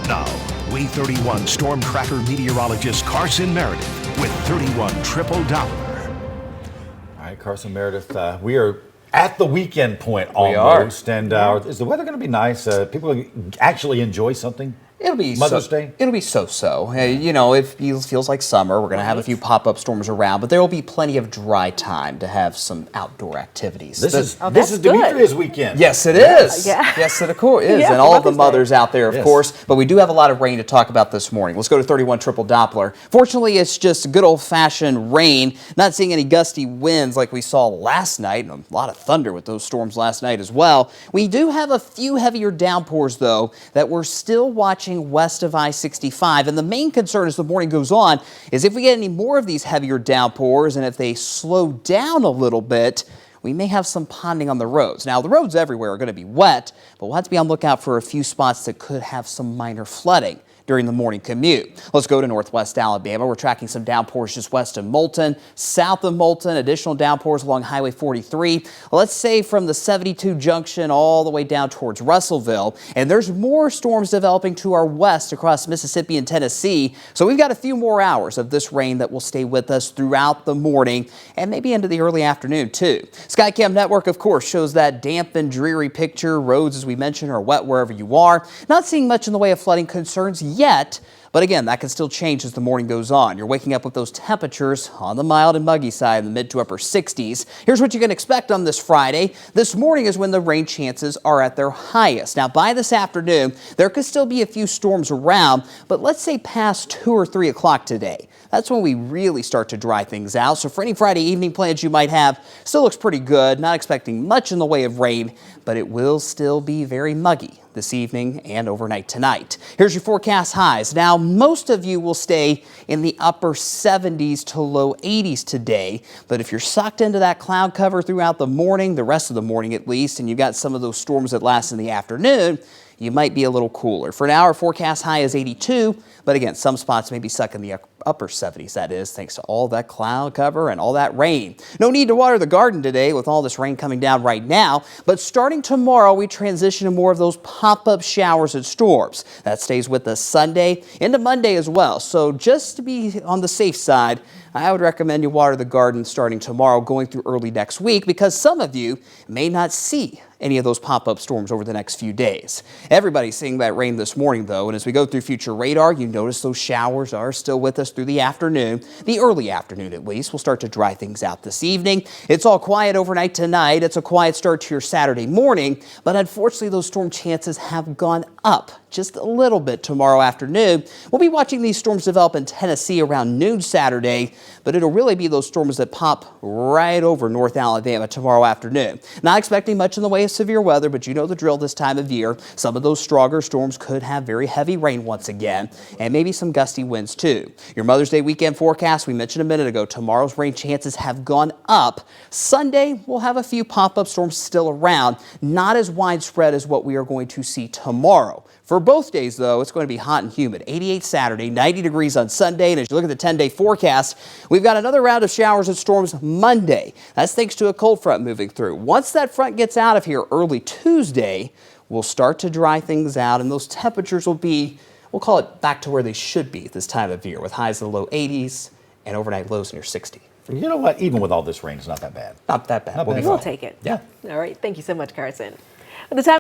Now, Way 31 Storm Tracker meteorologist Carson Meredith with 31 Triple Dollar. All right, Carson Meredith, we are at the weekend point almost. And is the weather going to be nice? People actually enjoy something? It'll be Mother's Day? It'll be so-so. You know, it feels like summer. We're going to have a few pop-up storms around, but there will be plenty of dry time to have some outdoor activities. This is Demetria's weekend. Yes, it is. Yeah. Yes, it of course is. Yeah, and all of the Mother's mothers Day. out there, of course. But we do have a lot of rain to talk about this morning. Let's go to 31 Triple Doppler. Fortunately, it's just good old-fashioned rain. Not seeing any gusty winds like we saw last night, and a lot of thunder with those storms last night as well. We do have a few heavier downpours, though, that we're still watching west of I-65. And the main concern as the morning goes on is if we get any more of these heavier downpours and if they slow down a little bit, we may have some ponding on the roads. Now, the roads everywhere are going to be wet, but we'll have to be on the lookout for a few spots that could have some minor flooding during the morning commute. Let's go to northwest Alabama. We're tracking some downpours just west of Moulton, south of Moulton, additional downpours along Highway 43. Let's say from the 72 junction all the way down towards Russellville. And there's more storms developing to our west across Mississippi and Tennessee. So we've got a few more hours of this rain that will stay with us throughout the morning and maybe into the early afternoon too. Skycam Network, of course, shows that damp and dreary picture. Roads, as we mentioned, are wet wherever you are. Not seeing much in the way of flooding concerns yet, but again, that can still change as the morning goes on. You're waking up with those temperatures on the mild and muggy side in the mid to upper 60s. Here's what you can expect on this Friday. This morning is when the rain chances are at their highest. Now, by this afternoon, there could still be a few storms around, but let's say past 2 or 3 o'clock today. That's when we really start to dry things out. So for any Friday evening plans you might have, still looks pretty good. Not expecting much in the way of rain, but it will still be very muggy this evening and overnight tonight. Here's your forecast highs. Now, most of you will stay in the upper 70s to low 80s today, but if you're sucked into that cloud cover throughout the morning, the rest of the morning at least, and you got some of those storms that last in the afternoon, you might be a little cooler. For now, our forecast high is 82, but again, some spots may be stuck in the upper 70s, that is, thanks to all that cloud cover and all that rain. No need to water the garden today with all this rain coming down right now, but starting tomorrow, we transition to more of those pop-up showers and storms. That stays with us Sunday into Monday as well. So just to be on the safe side, I would recommend you water the garden starting tomorrow, going through early next week, because some of you may not see any of those pop-up storms over the next few days. Everybody's seeing that rain this morning, though, and as we go through future radar, you notice those showers are still with us through the afternoon. The early afternoon, at least, will start to dry things out this evening. It's all quiet overnight tonight. It's a quiet start to your Saturday morning, but unfortunately, those storm chances have gone up just a little bit tomorrow afternoon. We'll be watching these storms develop in Tennessee around noon Saturday, but it'll really be those storms that pop right over North Alabama tomorrow afternoon. Not expecting much in the way of severe weather, but you know the drill this time of year. Some of those stronger storms could have very heavy rain once again, and maybe some gusty winds too. Your Mother's Day weekend forecast we mentioned a minute ago, tomorrow's rain chances have gone up. Sunday, we'll have a few pop-up storms still around, not as widespread as what we are going to see tomorrow. For both days, though, it's going to be hot and humid. 88 Saturday, 90 degrees on Sunday. And as you look at the 10-day forecast, we've got another round of showers and storms Monday. That's thanks to a cold front moving through. Once that front gets out of here early Tuesday, we'll start to dry things out, and those temperatures will be, we'll call it back to where they should be at this time of year, with highs in the low 80s and overnight lows near 60. You know what? Even with all this rain, it's not that bad. Not that bad. Not bad. We'll take it. Yeah. All right. Thank you so much, Carson. The time